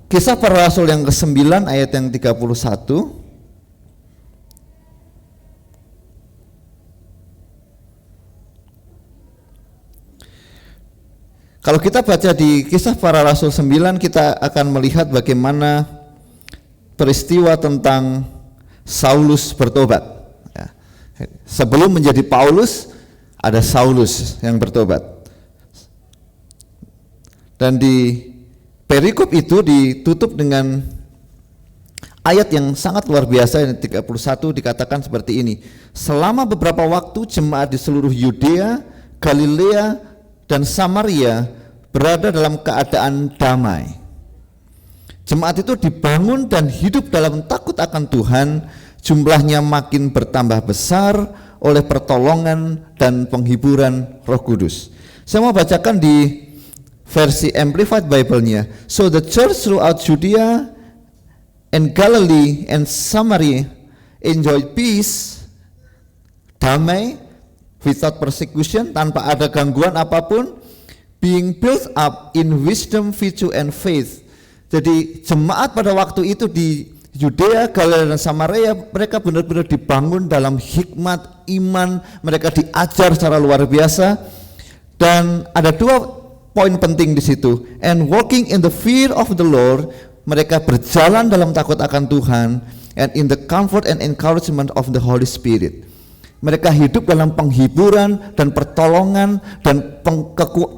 Kisah Para Rasul yang ke-9 ayat yang 31. Kalau kita baca di Kisah Para Rasul 9, kita akan melihat bagaimana peristiwa tentang Saulus bertobat. Ya. Sebelum menjadi Paulus, ada Saulus yang bertobat. Dan di perikop itu ditutup dengan ayat yang sangat luar biasa, yang 31 dikatakan seperti ini. Selama beberapa waktu jemaat di seluruh Yudea, Galilea, dan Samaria berada dalam keadaan damai. Jemaat itu dibangun dan hidup dalam takut akan Tuhan, jumlahnya makin bertambah besar oleh pertolongan dan penghiburan Roh Kudus. Saya mau bacakan di versi Amplified Bible-nya. So the church throughout Judea and Galilee and Samaria enjoyed peace, damai, without persecution, tanpa ada gangguan apapun, being built up in wisdom, virtue, and faith. Jadi jemaat pada waktu itu di Yudea, Galilea, dan Samaria, mereka benar-benar dibangun dalam hikmat, iman, mereka diajar secara luar biasa. Dan ada dua poin penting di situ. And walking in the fear of the Lord, mereka berjalan dalam takut akan Tuhan, and in the comfort and encouragement of the Holy Spirit. Mereka hidup dalam penghiburan dan pertolongan dan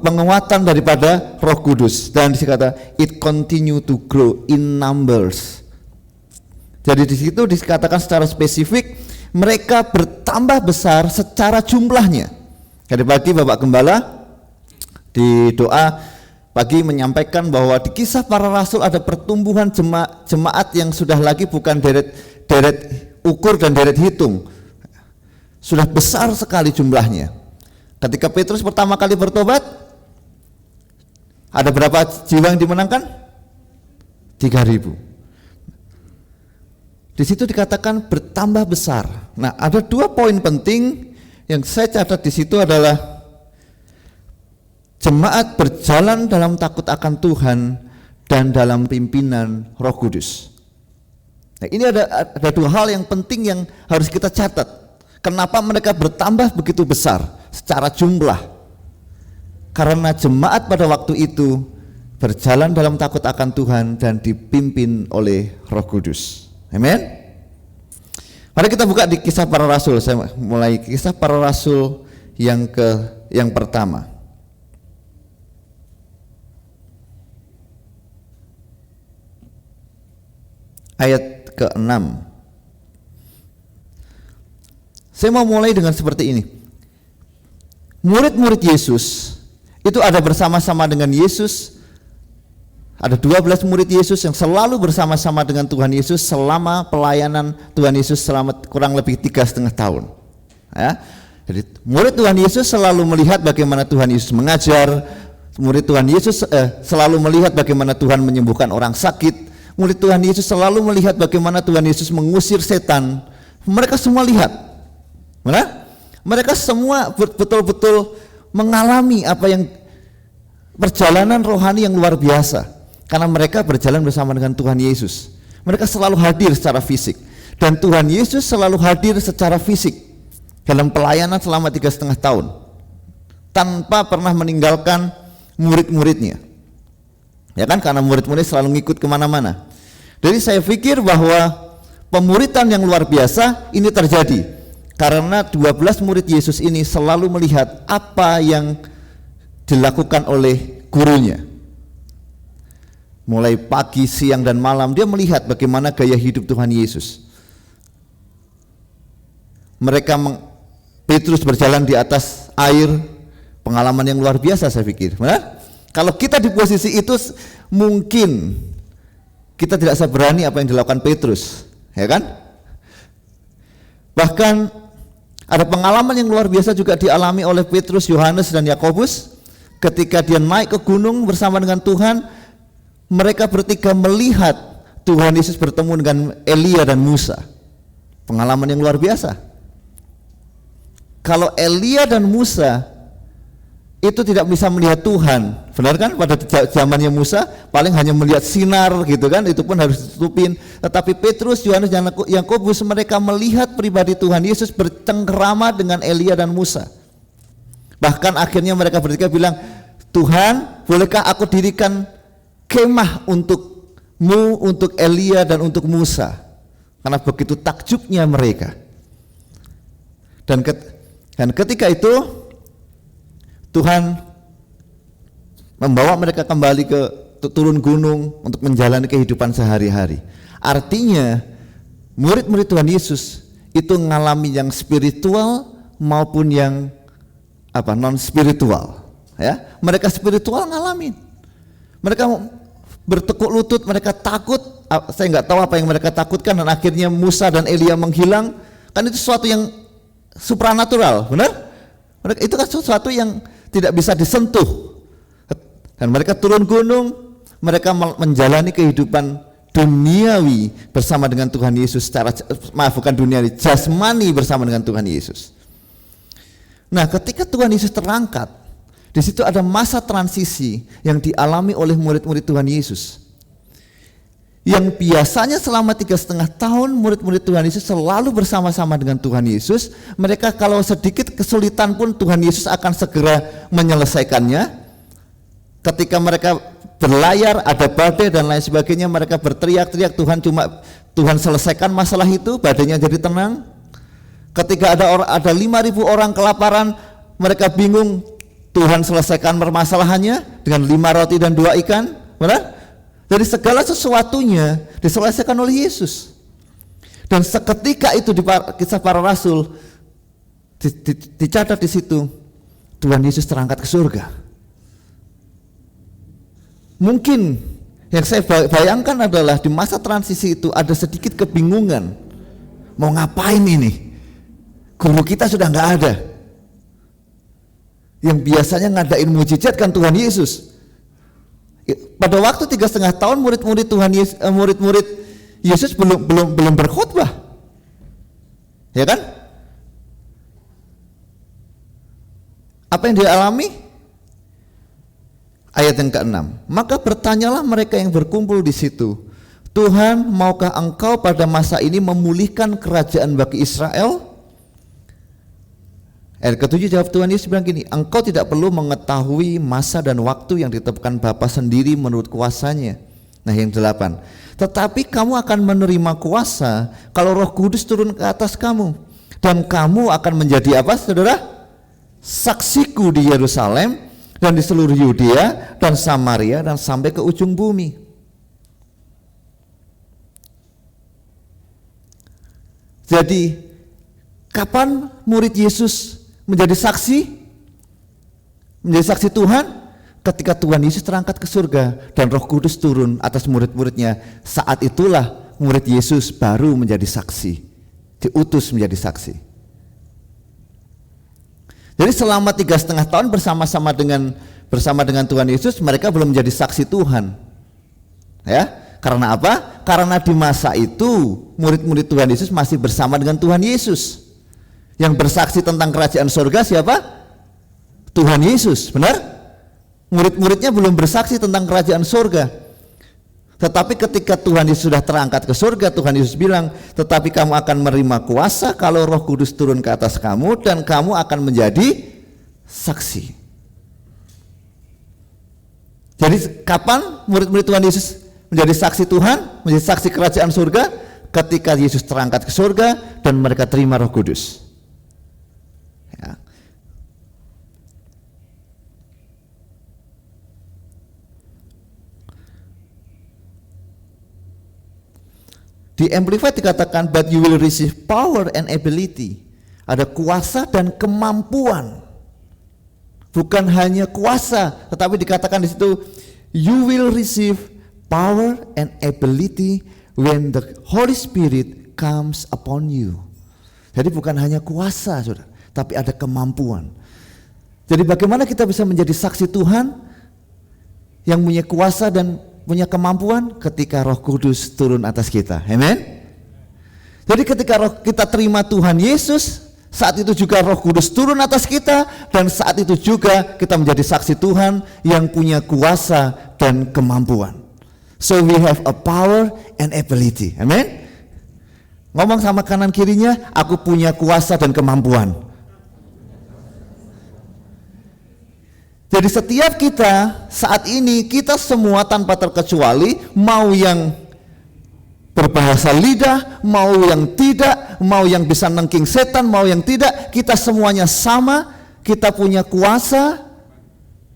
penguatan daripada Roh Kudus. Dan dikata it continue to grow in numbers. Jadi di situ dikatakan secara spesifik mereka bertambah besar secara jumlahnya. Tadi pagi Bapak Gembala di doa pagi menyampaikan bahwa di Kisah Para Rasul ada pertumbuhan jemaat yang sudah lagi bukan deret ukur dan deret hitung. Sudah besar sekali jumlahnya. Ketika Petrus pertama kali bertobat, ada berapa jiwa yang dimenangkan? 3.000. Di situ dikatakan bertambah besar. Nah, ada dua poin penting yang saya catat di situ adalah jemaat berjalan dalam takut akan Tuhan dan dalam pimpinan Roh Kudus. Nah, ini ada dua hal yang penting yang harus kita catat. Kenapa mereka bertambah begitu besar secara jumlah? Karena jemaat pada waktu itu berjalan dalam takut akan Tuhan dan dipimpin oleh Roh Kudus. Amin. Mari kita buka di Kisah Para Rasul. Saya mulai Kisah Para Rasul yang pertama. Ayat ke-6. Saya mau mulai dengan seperti ini. Murid-murid Yesus itu ada bersama-sama dengan Yesus. Ada 12 murid Yesus yang selalu bersama-sama dengan Tuhan Yesus selama pelayanan Tuhan Yesus selama kurang lebih 3,5 tahun. Ya. Jadi murid Tuhan Yesus selalu melihat bagaimana Tuhan Yesus mengajar. Murid Tuhan Yesus selalu melihat bagaimana Tuhan menyembuhkan orang sakit. Murid Tuhan Yesus selalu melihat bagaimana Tuhan Yesus mengusir setan. Mereka semua lihat. Mana? Mereka semua betul-betul mengalami apa yang perjalanan rohani yang luar biasa karena mereka berjalan bersama dengan Tuhan Yesus. Mereka selalu hadir secara fisik dan Tuhan Yesus selalu hadir secara fisik dalam pelayanan selama 3,5 tahun tanpa pernah meninggalkan murid-muridnya. Ya kan, karena murid-murid selalu ngikut kemana-mana. Jadi saya pikir bahwa pemuridan yang luar biasa ini terjadi karena 12 murid Yesus ini selalu melihat apa yang dilakukan oleh gurunya. Mulai pagi, siang, dan malam dia melihat bagaimana gaya hidup Tuhan Yesus. Petrus berjalan di atas air, pengalaman yang luar biasa saya pikir. Benar? Kalau kita di posisi itu mungkin kita tidak seberani apa yang dilakukan Petrus, ya kan? Bahkan ada pengalaman yang luar biasa juga dialami oleh Petrus, Yohanes, dan Yakobus ketika dia naik ke gunung bersama dengan Tuhan. Mereka bertiga melihat Tuhan Yesus bertemu dengan Elia dan Musa. Pengalaman yang luar biasa. Kalau Elia dan Musa itu tidak bisa melihat Tuhan, benar kan? Pada zamannya Musa paling hanya melihat sinar gitu kan, itu pun harus ditutupin. Tetapi Petrus, Yohanes, dan Yakobus mereka melihat pribadi Tuhan Yesus bercengkerama dengan Elia dan Musa. Bahkan akhirnya mereka bertiga bilang, Tuhan, bolehkah aku dirikan kemah untukmu, untuk Elia dan untuk Musa? Karena begitu takjubnya mereka. Dan ketika itu Tuhan membawa mereka kembali ke turun gunung untuk menjalani kehidupan sehari-hari. Artinya murid-murid Tuhan Yesus itu mengalami yang spiritual maupun yang non spiritual. Ya, mereka spiritual ngalamin. Mereka bertekuk lutut, mereka takut. Saya nggak tahu apa yang mereka takutkan, dan akhirnya Musa dan Elia menghilang. Kan itu sesuatu yang supranatural, benar? Itu kan sesuatu yang tidak bisa disentuh. Dan mereka turun gunung, mereka menjalani kehidupan duniawi bersama dengan Tuhan Yesus bukan duniawi, jasmani bersama dengan Tuhan Yesus. Nah, ketika Tuhan Yesus terangkat, di situ ada masa transisi yang dialami oleh murid-murid Tuhan Yesus. Yang biasanya selama 3,5 tahun murid-murid Tuhan Yesus selalu bersama-sama dengan Tuhan Yesus. Mereka kalau sedikit kesulitan pun Tuhan Yesus akan segera menyelesaikannya. Ketika mereka berlayar, ada badai dan lain sebagainya, mereka berteriak-teriak, Tuhan selesaikan masalah itu, badainya jadi tenang. Ketika ada 5.000 orang kelaparan, mereka bingung, Tuhan selesaikan permasalahannya dengan 5 roti dan 2 ikan, benar? Jadi segala sesuatunya diselesaikan oleh Yesus. Dan seketika itu di kisah para rasul dicatat di situ, Tuhan Yesus terangkat ke surga. Mungkin yang saya bayangkan adalah di masa transisi itu ada sedikit kebingungan. Mau ngapain ini? Guru kita sudah nggak ada. Yang biasanya ngadain mujizat kan Tuhan Yesus. Pada waktu 3,5 tahun murid-murid Yesus belum berkhotbah, ya kan? Apa yang dia alami? Ayat yang ke-6. Maka bertanyalah mereka yang berkumpul di situ, Tuhan, maukah Engkau pada masa ini memulihkan kerajaan bagi Israel? Ayat ke-7 jawab Tuhan Yesus bilang gini, engkau tidak perlu mengetahui masa dan waktu yang ditetapkan Bapa sendiri menurut kuasanya. Nah yang 8, tetapi kamu akan menerima kuasa kalau Roh Kudus turun ke atas kamu, dan kamu akan menjadi apa saudara? Saksiku di Yerusalem dan di seluruh Yudea dan Samaria dan sampai ke ujung bumi. Jadi kapan murid Yesus menjadi saksi Tuhan? Ketika Tuhan Yesus terangkat ke surga dan Roh Kudus turun atas murid-muridnya. Saat itulah murid Yesus baru menjadi saksi, diutus menjadi saksi. Jadi selama 3,5 tahun bersama dengan Tuhan Yesus, mereka belum menjadi saksi Tuhan. Ya, karena apa? Karena di masa itu murid-murid Tuhan Yesus masih bersama dengan Tuhan Yesus. Yang bersaksi tentang kerajaan surga siapa? Tuhan Yesus, benar? Murid-muridnya belum bersaksi tentang kerajaan surga. Tetapi ketika Tuhan Yesus sudah terangkat ke surga, Tuhan Yesus bilang, tetapi kamu akan menerima kuasa kalau Roh Kudus turun ke atas kamu, dan kamu akan menjadi saksi. Jadi kapan murid-murid Tuhan Yesus menjadi saksi Tuhan, menjadi saksi kerajaan surga? Ketika Yesus terangkat ke surga dan mereka terima Roh Kudus. Ya. Di Amplified dikatakan, but you will receive power and ability. Ada kuasa dan kemampuan. Bukan hanya kuasa, tetapi dikatakan di situ, you will receive power and ability when the Holy Spirit comes upon you. Jadi bukan hanya kuasa, saudara, tapi ada kemampuan. Jadi bagaimana kita bisa menjadi saksi Tuhan yang punya kuasa dan punya kemampuan? Ketika Roh Kudus turun atas kita. Amen. Jadi ketika kita terima Tuhan Yesus saat itu juga Roh Kudus turun atas kita, dan saat itu juga kita menjadi saksi Tuhan yang punya kuasa dan kemampuan. So we have a power and ability. Amen. Ngomong sama kanan kirinya, aku punya kuasa dan kemampuan. Jadi setiap kita saat ini, kita semua tanpa terkecuali, mau yang berbahasa lidah, mau yang tidak, mau yang bisa nengking setan, mau yang tidak, kita semuanya sama, kita punya kuasa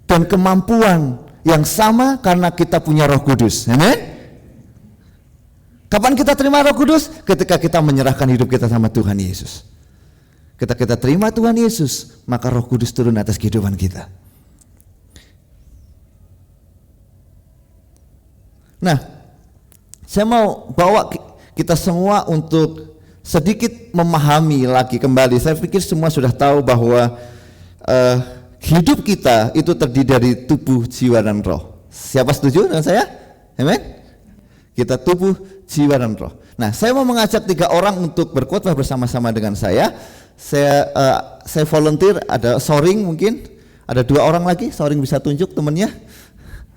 dan kemampuan yang sama karena kita punya Roh Kudus. Amen. Kapan kita terima Roh Kudus? Ketika kita menyerahkan hidup kita sama Tuhan Yesus. Ketika kita terima Tuhan Yesus, maka Roh Kudus turun atas kehidupan kita. Nah, saya mau bawa kita semua untuk sedikit memahami lagi kembali. Saya pikir semua sudah tahu bahwa hidup kita itu terdiri dari tubuh, jiwa, dan roh. Siapa setuju dengan saya? Amen? Kita tubuh, jiwa, dan roh. Nah, saya mau mengajak 3 orang untuk berkhotbah bersama-sama dengan saya. Saya volunteer, ada Soring mungkin. Ada 2 orang lagi, Soring bisa tunjuk temannya.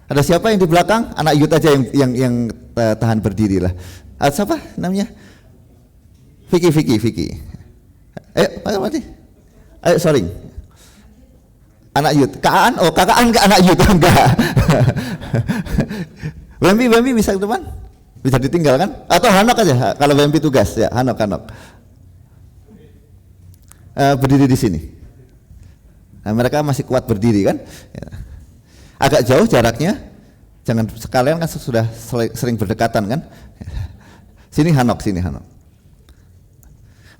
Ada siapa yang di belakang? Anak Yud aja yang tahan berdiri lah. Siapa namanya? Vicky. Apa tadi? Sorry. Anak Yud. Kakaan? Oh, kakaan ke anak Yud? Enggak. Wempi bisa ke depan? Bisa ditinggal kan? Atau Hanok aja? Kalau Wempi tugas ya, Hanok. Berdiri di sini. Nah, mereka masih kuat berdiri kan? Ya. Agak jauh jaraknya, jangan sekalian kan sudah sering berdekatan kan. Sini Hanok.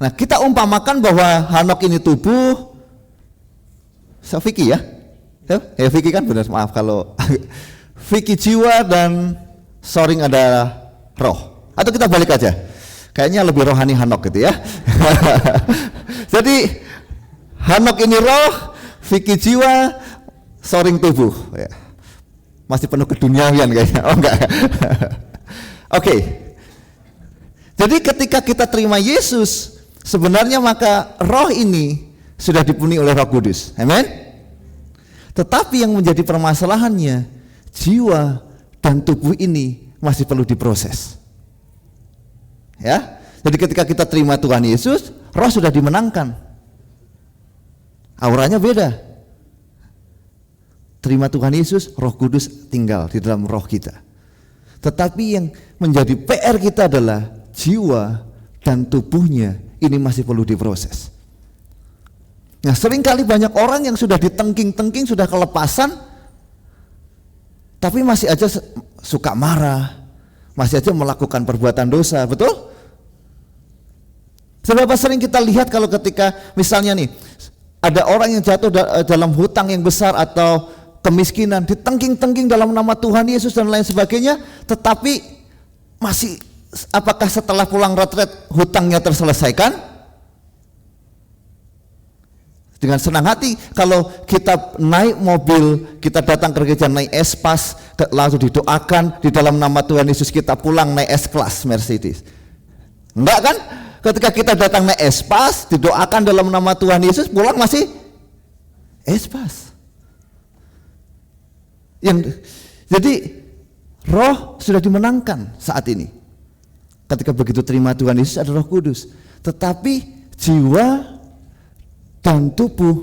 Nah, kita umpamakan bahwa Hanok ini tubuh, Vicky ya? Ya Vicky kan, benar, maaf kalau Vicky jiwa dan Soring adalah roh. Atau kita balik aja, kayaknya lebih rohani Hanok gitu ya. Jadi Hanok ini roh, Vicky jiwa, Soring tubuh ya. Masih penuh keduniawian kayaknya. Oh enggak. Oke. Jadi ketika kita terima Yesus, sebenarnya maka roh ini sudah dipenuhi oleh Roh Kudus. Amen. Tetapi yang menjadi permasalahannya, jiwa dan tubuh ini masih perlu diproses. Ya. Jadi ketika kita terima Tuhan Yesus, roh sudah dimenangkan. Auranya beda. Terima Tuhan Yesus, Roh Kudus tinggal di dalam roh kita. Tetapi yang menjadi PR kita adalah jiwa dan tubuhnya ini masih perlu diproses. Nah, seringkali banyak orang yang sudah ditengking-tengking, sudah kelepasan, tapi masih aja suka marah, masih aja melakukan perbuatan dosa, betul? Seberapa sering kita lihat kalau ketika misalnya nih, ada orang yang jatuh dalam hutang yang besar atau kemiskinan, ditengking-tengking dalam nama Tuhan Yesus dan lain sebagainya, tetapi masih, apakah setelah pulang retret hutangnya terselesaikan? Dengan senang hati, kalau kita naik mobil, kita datang ke gereja naik S-Pass, langsung didoakan di dalam nama Tuhan Yesus, kita pulang naik S-Class Mercedes. Enggak kan? Ketika kita datang naik S-Pass, didoakan dalam nama Tuhan Yesus, pulang masih S-Pass. Jadi roh sudah dimenangkan saat ini. Ketika begitu terima Tuhan Yesus ada Roh Kudus. Tetapi jiwa dan tubuh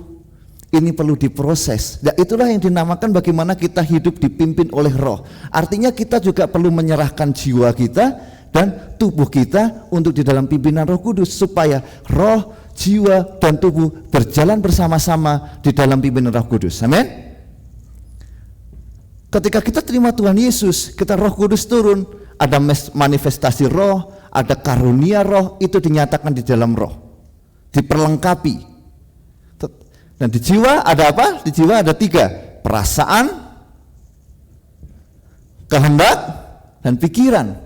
ini perlu diproses. Dan itulah yang dinamakan bagaimana kita hidup dipimpin oleh roh. Artinya kita juga perlu menyerahkan jiwa kita dan tubuh kita untuk di dalam pimpinan Roh Kudus, supaya roh, jiwa, dan tubuh berjalan bersama-sama di dalam pimpinan Roh Kudus. Amin. Ketika kita terima Tuhan Yesus, kita Roh Kudus turun, ada manifestasi roh, ada karunia roh, itu dinyatakan di dalam roh, diperlengkapi. Dan di jiwa ada apa? Di jiwa ada 3, perasaan, kehendak, dan pikiran.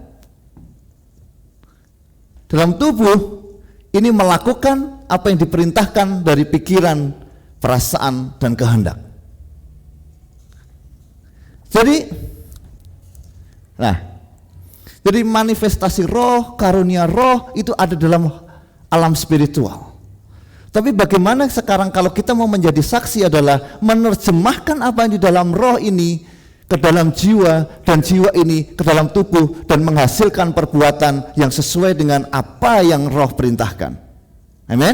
Dalam tubuh ini melakukan apa yang diperintahkan dari pikiran, perasaan, dan kehendak. Jadi manifestasi roh, karunia roh itu ada dalam alam spiritual. Tapi bagaimana sekarang kalau kita mau menjadi saksi adalah menerjemahkan apa yang di dalam roh ini ke dalam jiwa, dan jiwa ini ke dalam tubuh, dan menghasilkan perbuatan yang sesuai dengan apa yang roh perintahkan. Amin.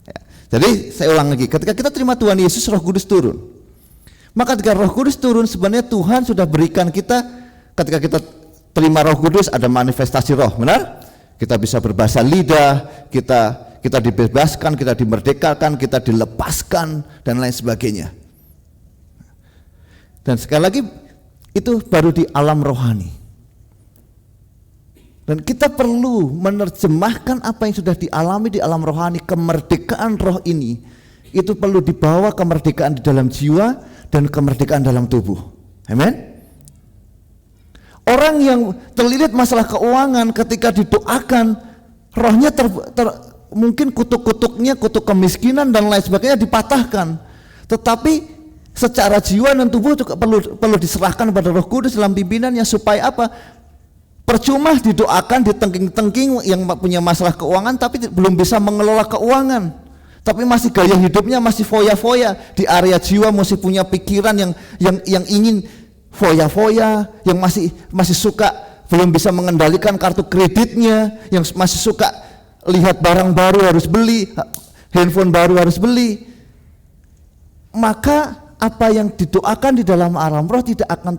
Ya. Jadi saya ulang lagi, ketika kita terima Tuhan Yesus, Roh Kudus turun. Maka ketika Roh Kudus turun, sebenarnya Tuhan sudah berikan kita, ketika kita terima Roh Kudus ada manifestasi roh, benar? Kita bisa berbahasa lidah, kita dibebaskan, kita dimerdekakan, kita dilepaskan, dan lain sebagainya. Dan sekali lagi itu baru di alam rohani. Dan kita perlu menerjemahkan apa yang sudah dialami di alam rohani, kemerdekaan roh ini. Itu perlu dibawa kemerdekaan di dalam jiwa dan kemerdekaan dalam tubuh. Amin. Orang yang terlilit masalah keuangan ketika didoakan, rohnya mungkin kutuk-kutuknya, kutuk kemiskinan dan lain sebagainya dipatahkan. Tetapi secara jiwa dan tubuh juga perlu diserahkan pada Roh Kudus dalam pimpinannya, supaya apa? Percuma didoakan, ditengking-tengking yang punya masalah keuangan tapi belum bisa mengelola keuangan, tapi masih gaya hidupnya masih foya-foya. Di area jiwa masih punya pikiran yang ingin foya-foya, yang masih suka belum bisa mengendalikan kartu kreditnya, yang masih suka lihat barang baru harus beli, handphone baru harus beli. Maka apa yang didoakan di dalam alam roh tidak akan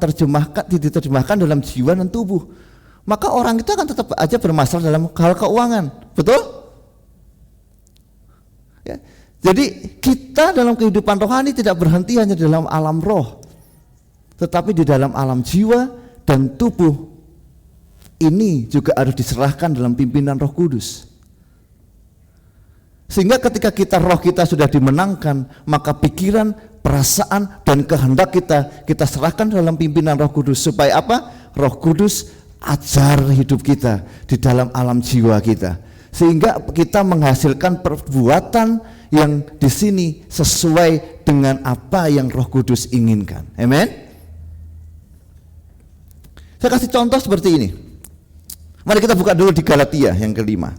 diterjemahkan dalam jiwa dan tubuh. Maka orang itu akan tetap aja bermasalah dalam hal keuangan, betul? Ya. Jadi kita dalam kehidupan rohani tidak berhenti hanya dalam alam roh, tetapi di dalam alam jiwa dan tubuh ini juga harus diserahkan dalam pimpinan Roh Kudus. Sehingga ketika roh kita sudah dimenangkan, maka pikiran, perasaan dan kehendak kita serahkan dalam pimpinan Roh Kudus, supaya apa? Roh Kudus ajar hidup kita di dalam alam jiwa kita, sehingga kita menghasilkan perbuatan yang di sini sesuai dengan apa yang Roh Kudus inginkan. Amin. Saya kasih contoh seperti ini. Mari kita buka dulu di Galatia yang kelima,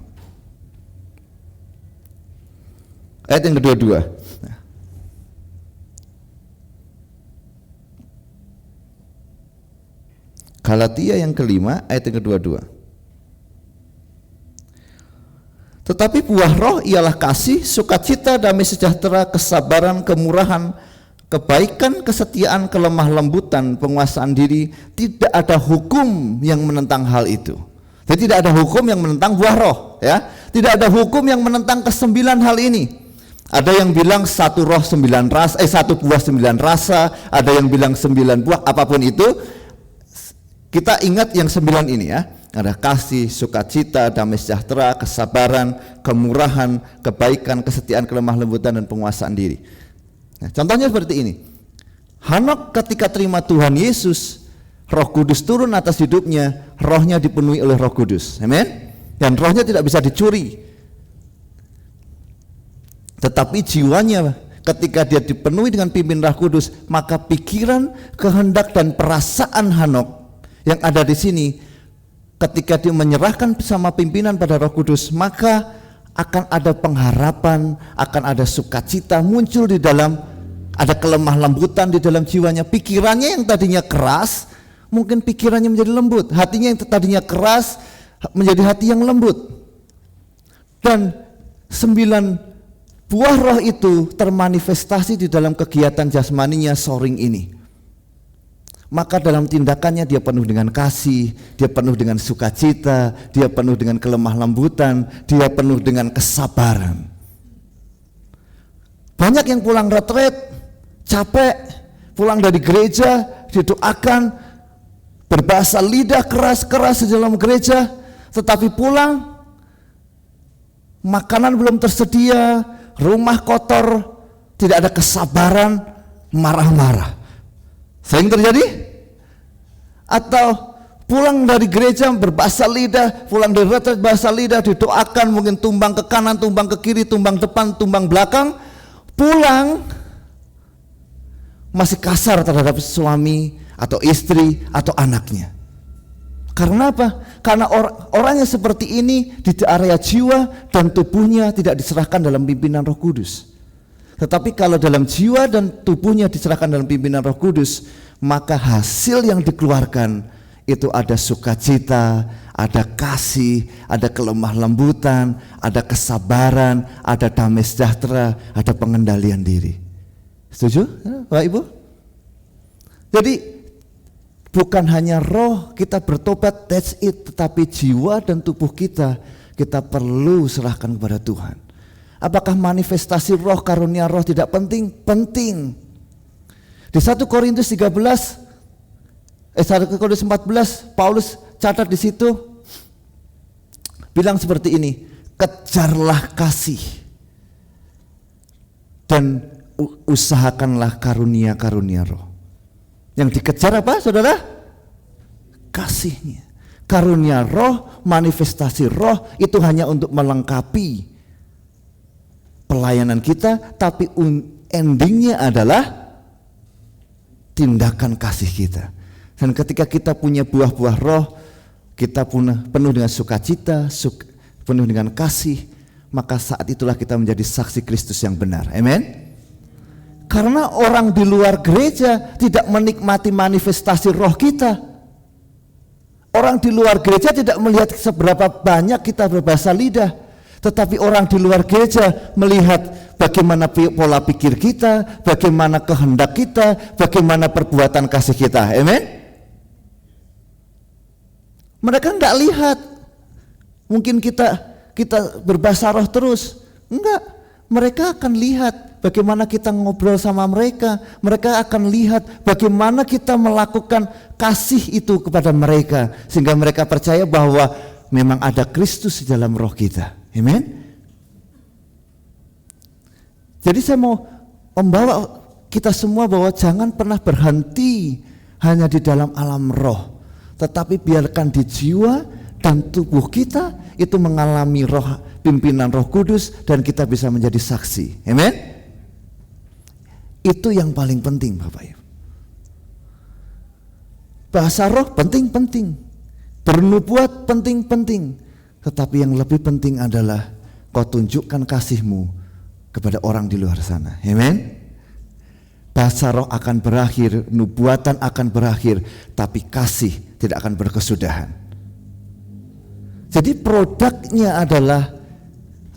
ayat yang kedua-dua. Galatia yang kelima ayat yang kedua-dua. Tetapi buah roh ialah kasih, sukacita, damai sejahtera, kesabaran, kemurahan, kebaikan, kesetiaan, kelemah lembutan, penguasaan diri. Tidak ada hukum yang menentang hal itu. Jadi tidak ada hukum yang menentang buah roh, ya. Tidak ada hukum yang menentang kesembilan hal ini. Ada yang bilang satu roh sembilan rasa, satu buah sembilan rasa, ada yang bilang 9 buah, apapun itu. Kita ingat yang 9 ini, ya. Ada kasih, sukacita, damai sejahtera, kesabaran, kemurahan, kebaikan, kesetiaan, kelemah lembutan, dan penguasaan diri. Nah, contohnya seperti ini. Hanok ketika terima Tuhan Yesus, Roh Kudus turun atas hidupnya, rohnya dipenuhi oleh Roh Kudus. Amin. Dan rohnya tidak bisa dicuri. Tetapi jiwanya ketika dia dipenuhi dengan pimpin Roh Kudus, maka pikiran, kehendak dan perasaan Hanok yang ada di sini, ketika dia menyerahkan bersama pimpinan pada Roh Kudus, maka akan ada pengharapan, akan ada sukacita muncul di dalam, ada kelemah lembutan di dalam jiwanya. Pikirannya yang tadinya keras, mungkin pikirannya menjadi lembut. Hatinya yang tadinya keras menjadi hati yang lembut. Dan 9 buah roh itu termanifestasi di dalam kegiatan jasmaninya soring ini. Maka dalam tindakannya dia penuh dengan kasih, dia penuh dengan sukacita, dia penuh dengan kelemah lembutan, dia penuh dengan kesabaran. Banyak yang pulang retret, capek, pulang dari gereja, didoakan, berbahasa lidah keras-keras di dalam gereja, tetapi pulang, makanan belum tersedia, rumah kotor, tidak ada kesabaran, marah-marah. Sering terjadi? Atau pulang dari gereja berbahasa lidah, pulang dari retret bahasa lidah, didoakan, mungkin tumbang ke kanan, tumbang ke kiri, tumbang depan, tumbang belakang, pulang masih kasar terhadap suami atau istri atau anaknya. Karena apa? Karena orang yang seperti ini di area jiwa dan tubuhnya tidak diserahkan dalam pimpinan Roh Kudus. Tetapi kalau dalam jiwa dan tubuhnya diserahkan dalam pimpinan Roh Kudus, maka hasil yang dikeluarkan itu ada sukacita, ada kasih, ada kelemah lembutan, ada kesabaran, ada damai sejahtera, ada pengendalian diri. Setuju, Bapak Ibu? Jadi bukan hanya roh kita bertobat, that's it, tetapi jiwa dan tubuh kita perlu serahkan kepada Tuhan. Apakah manifestasi roh, karunia roh tidak penting? Penting. Di 1 Korintus 14, Paulus catat di situ bilang seperti ini, kejarlah kasih dan usahakanlah karunia-karunia roh. Yang dikejar apa, saudara? Kasihnya. Karunia roh, manifestasi roh itu hanya untuk melengkapi pelayanan kita, tapi endingnya adalah tindakan kasih kita. Dan ketika kita punya buah-buah roh, kita penuh dengan sukacita, penuh dengan kasih, maka saat itulah kita menjadi saksi Kristus yang benar. Amin. Karena orang di luar gereja tidak menikmati manifestasi roh kita. Orang di luar gereja tidak melihat seberapa banyak kita berbahasa lidah. Tetapi orang di luar gereja melihat bagaimana pola pikir kita, bagaimana kehendak kita, bagaimana perbuatan kasih kita. Amin. Mereka enggak lihat. Mungkin kita berbahasa roh terus. Enggak. Mereka akan lihat bagaimana kita ngobrol sama mereka. Mereka akan lihat bagaimana kita melakukan kasih itu kepada mereka, sehingga mereka percaya bahwa memang ada Kristus di dalam roh kita. Amen. Jadi saya mau membawa kita semua bahwa jangan pernah berhenti hanya di dalam alam roh, tetapi biarkan di jiwa dan tubuh kita itu mengalami pimpinan Roh Kudus dan kita bisa menjadi saksi. Amen. Itu yang paling penting, Bapak Ibu. Bahasa roh penting-penting, bernubuat penting-penting, tetapi yang lebih penting adalah kau tunjukkan kasihmu kepada orang di luar sana. Amen. Bahasa roh akan berakhir, nubuatan akan berakhir, tapi kasih tidak akan berkesudahan. Jadi produknya adalah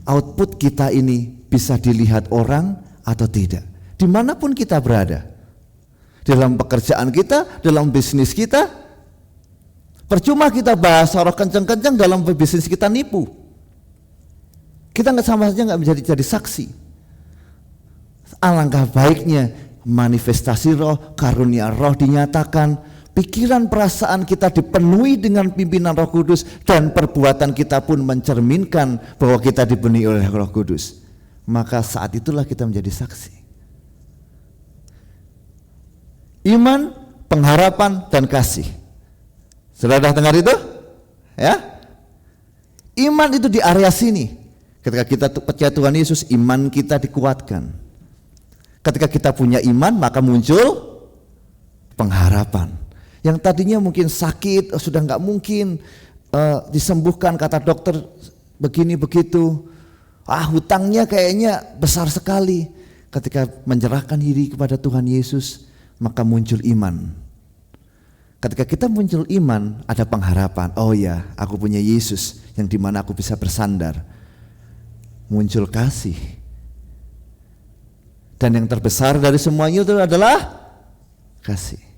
output kita ini bisa dilihat orang atau tidak, dimanapun kita berada. Dalam pekerjaan kita, dalam bisnis kita, percuma kita bahasa roh kencang-kencang dalam bisnis kita nipu. Kita nggak sama saja nggak menjadi saksi. Alangkah baiknya manifestasi roh, karunia roh dinyatakan. Pikiran perasaan kita dipenuhi dengan pimpinan Roh Kudus dan perbuatan kita pun mencerminkan bahwa kita dipenuhi oleh Roh Kudus. Maka saat itulah kita menjadi saksi. Iman, pengharapan, dan kasih. Sudah dengar itu? Ya. Iman itu di area sini. Ketika kita percaya Tuhan Yesus, iman kita dikuatkan. Ketika kita punya iman, maka muncul pengharapan. Yang tadinya mungkin sakit, sudah nggak mungkin disembuhkan, kata dokter begini begitu. Hutangnya kayaknya besar sekali. Ketika menyerahkan diri kepada Tuhan Yesus, maka muncul iman. Ketika kita muncul iman, ada pengharapan. Oh ya, aku punya Yesus yang dimana aku bisa bersandar. Muncul kasih. Dan yang terbesar dari semuanya itu adalah kasih.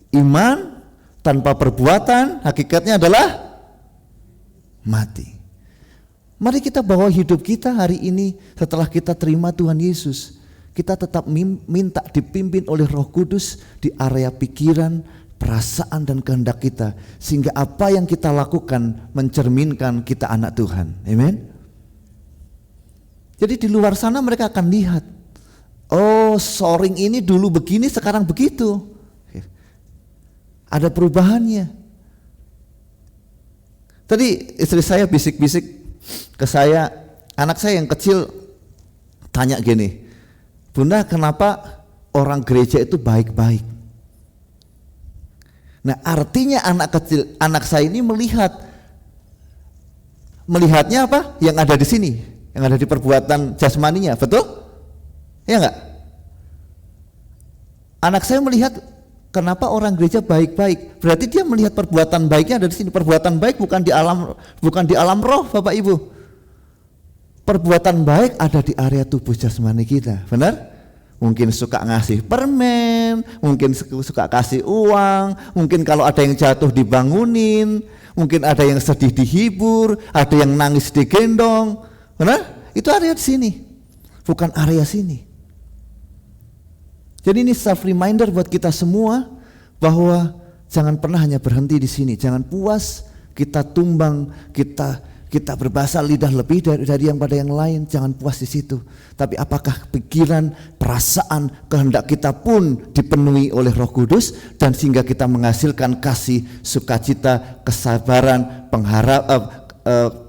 Iman tanpa perbuatan hakikatnya adalah mati. Mari kita bawa hidup kita hari ini setelah kita terima Tuhan Yesus. Kita tetap minta dipimpin oleh Roh Kudus di area pikiran, perasaan dan kehendak kita, sehingga apa yang kita lakukan mencerminkan kita anak Tuhan. Amen. Jadi di luar sana mereka akan lihat, oh Soring ini dulu begini sekarang begitu. Ada perubahannya. Tadi istri saya bisik-bisik ke saya, anak saya yang kecil tanya gini, Bunda, kenapa orang gereja itu baik-baik? Nah, artinya anak saya ini melihat melihatnya apa? Yang ada di sini, yang ada di perbuatan jasmaninya, betul? Ya enggak? Anak saya melihat kenapa orang gereja baik-baik, berarti dia melihat perbuatan baiknya ada di sini. Perbuatan baik bukan di alam roh, Bapak Ibu. Perbuatan baik ada di area tubuh jasmani kita, benar? Mungkin suka ngasih permen, mungkin suka kasih uang, mungkin kalau ada yang jatuh dibangunin, mungkin ada yang sedih dihibur, ada yang nangis digendong, benar? Itu area di sini, bukan area sini. Jadi ini self reminder buat kita semua bahwa jangan pernah hanya berhenti di sini, jangan puas kita tumbang, kita berbahasa lidah lebih dari yang pada yang lain, jangan puas di situ. Tapi apakah pikiran, perasaan, kehendak kita pun dipenuhi oleh Roh Kudus dan sehingga kita menghasilkan kasih, sukacita, kesabaran,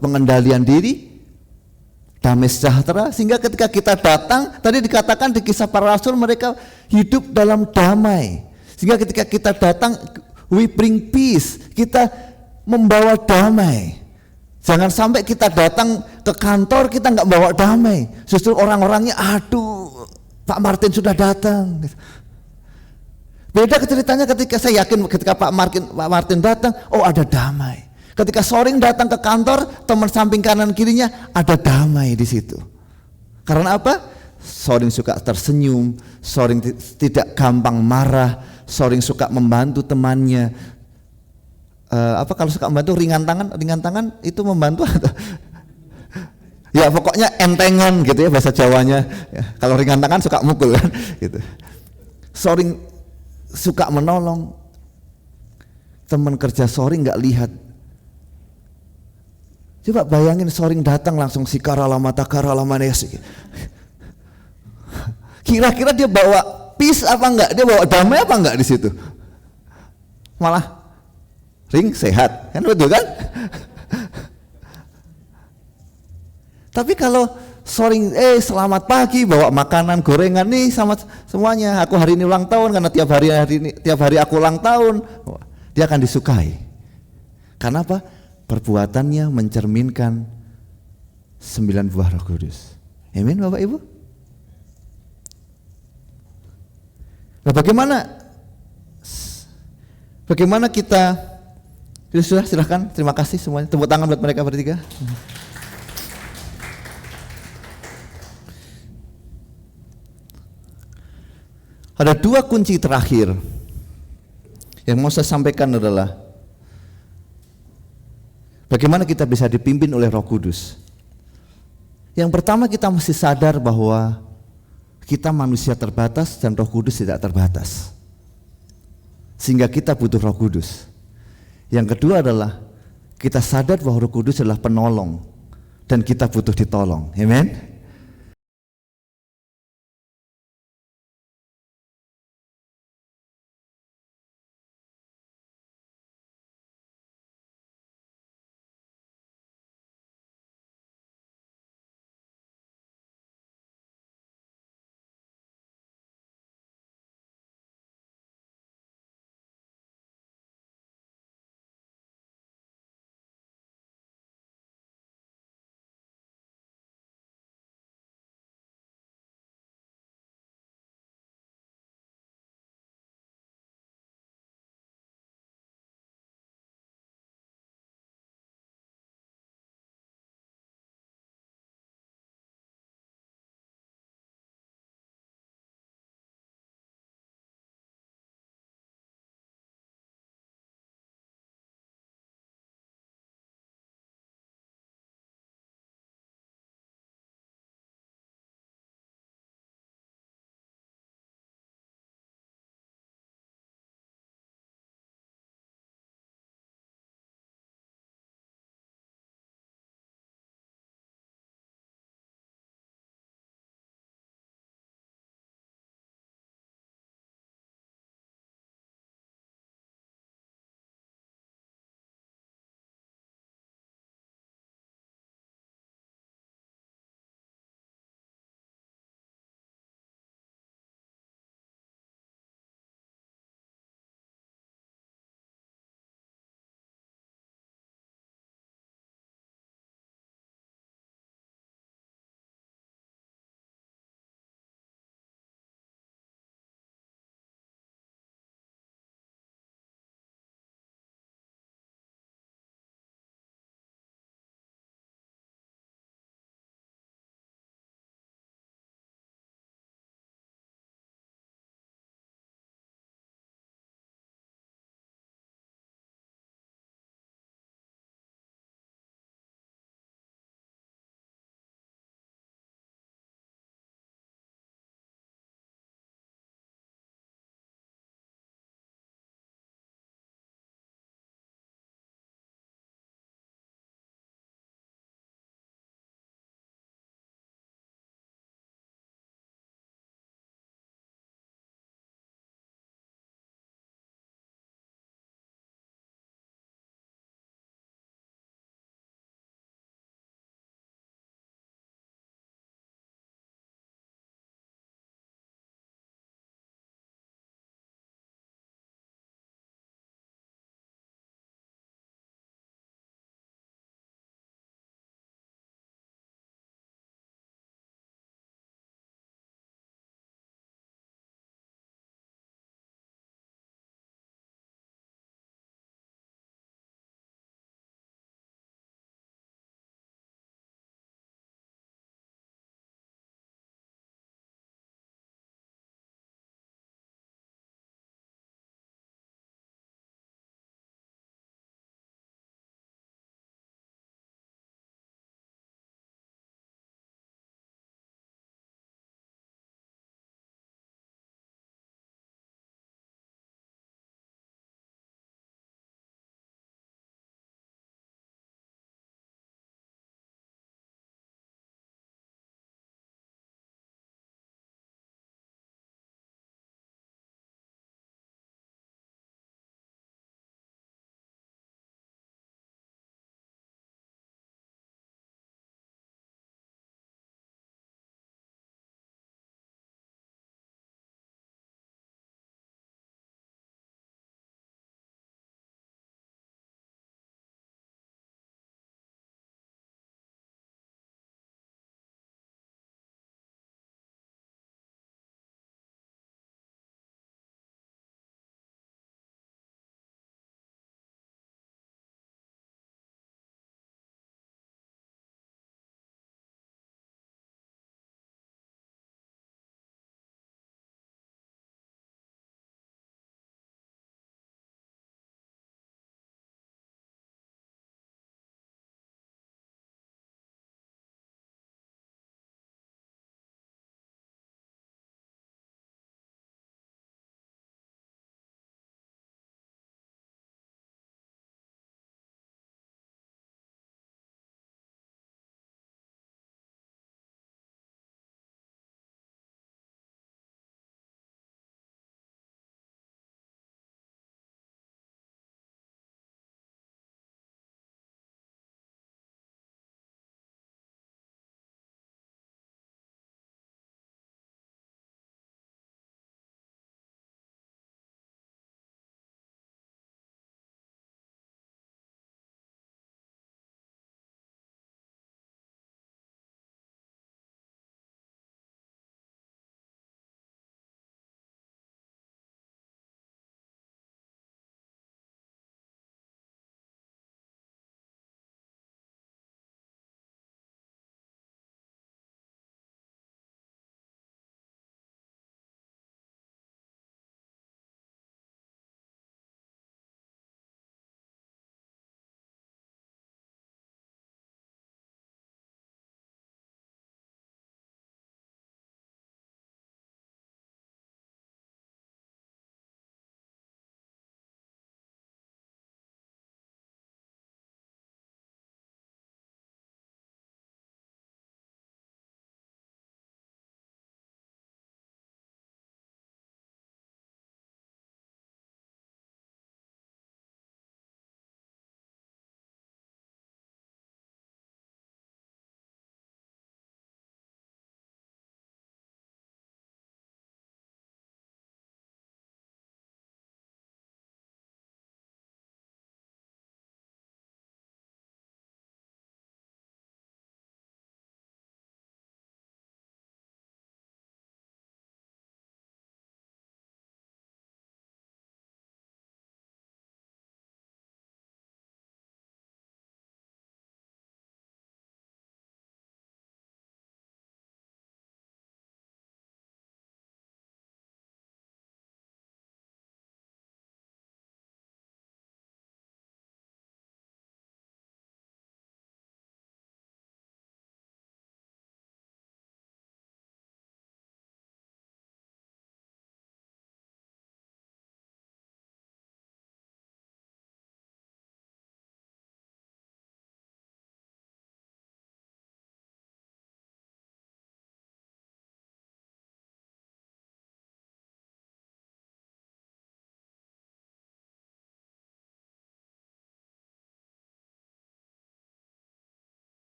pengendalian diri, damai sejahtera, sehingga ketika kita datang, tadi dikatakan di Kisah Para Rasul mereka hidup dalam damai. Sehingga ketika kita datang, we bring peace, kita membawa damai. Jangan sampai kita datang ke kantor kita nggak bawa damai, justru orang-orangnya aduh Pak Martin sudah datang. Beda ceritanya ketika saya yakin ketika Pak Martin datang, oh ada damai. Ketika Soring datang ke kantor, teman samping kanan kirinya ada damai di situ. Karena apa? Soring suka tersenyum, Soring tidak gampang marah, Soring suka membantu temannya. Kalau suka membantu ringan tangan itu membantu atau ya pokoknya entengan gitu ya bahasa Jawanya ya, kalau ringan tangan suka mukul kan gitu. Soring suka menolong, teman kerja Soring nggak lihat. Coba bayangin Soring datang langsung sikara lama takara lama nesi. Kira-kira dia bawa peace apa enggak, dia bawa damai apa enggak di situ? Malah ring sehat, kan betul kan? Tapi kalau Soring selamat pagi bawa makanan gorengan nih sama semuanya, aku hari ini ulang tahun karena tiap hari aku ulang tahun, dia akan disukai. Karena apa? Perbuatannya mencerminkan 9 buah Roh Kudus. Amin Bapak Ibu. Nah, bagaimana kita sudah silahkan, terima kasih semuanya. Tepuk tangan buat mereka bertiga. Ada 2 kunci terakhir yang mau saya sampaikan adalah bagaimana kita bisa dipimpin oleh Roh Kudus. Yang pertama kita mesti sadar bahwa kita manusia terbatas dan Roh Kudus tidak terbatas. Sehingga kita butuh Roh Kudus. Yang kedua adalah kita sadar bahwa Roh Kudus adalah penolong dan kita butuh ditolong. Amen.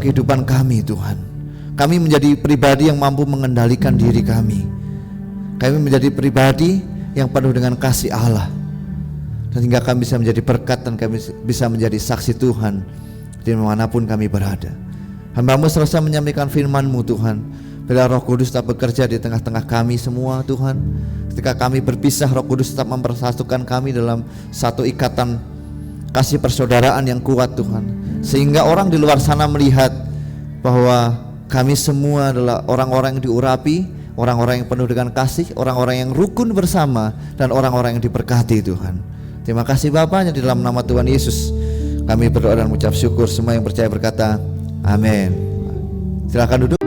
kehidupan kami Tuhan. Kami menjadi pribadi yang mampu mengendalikan diri kami. Kami menjadi pribadi yang penuh dengan kasih Allah, dan hingga kami bisa menjadi berkat dan kami bisa menjadi saksi Tuhan dimanapun kami berada. Hamba-Mu selesai menyampaikan firman-Mu Tuhan. Bila Roh Kudus tetap bekerja di tengah-tengah kami semua Tuhan. Ketika kami berpisah, Roh Kudus tetap mempersatukan kami dalam satu ikatan kasih persaudaraan yang kuat Tuhan. Sehingga orang di luar sana melihat bahwa kami semua adalah orang-orang yang diurapi, orang-orang yang penuh dengan kasih, orang-orang yang rukun bersama, dan orang-orang yang diberkati Tuhan. Terima kasih Bapa, di dalam nama Tuhan Yesus kami berdoa dan mengucap syukur. Semua yang percaya berkata amin. Silakan duduk.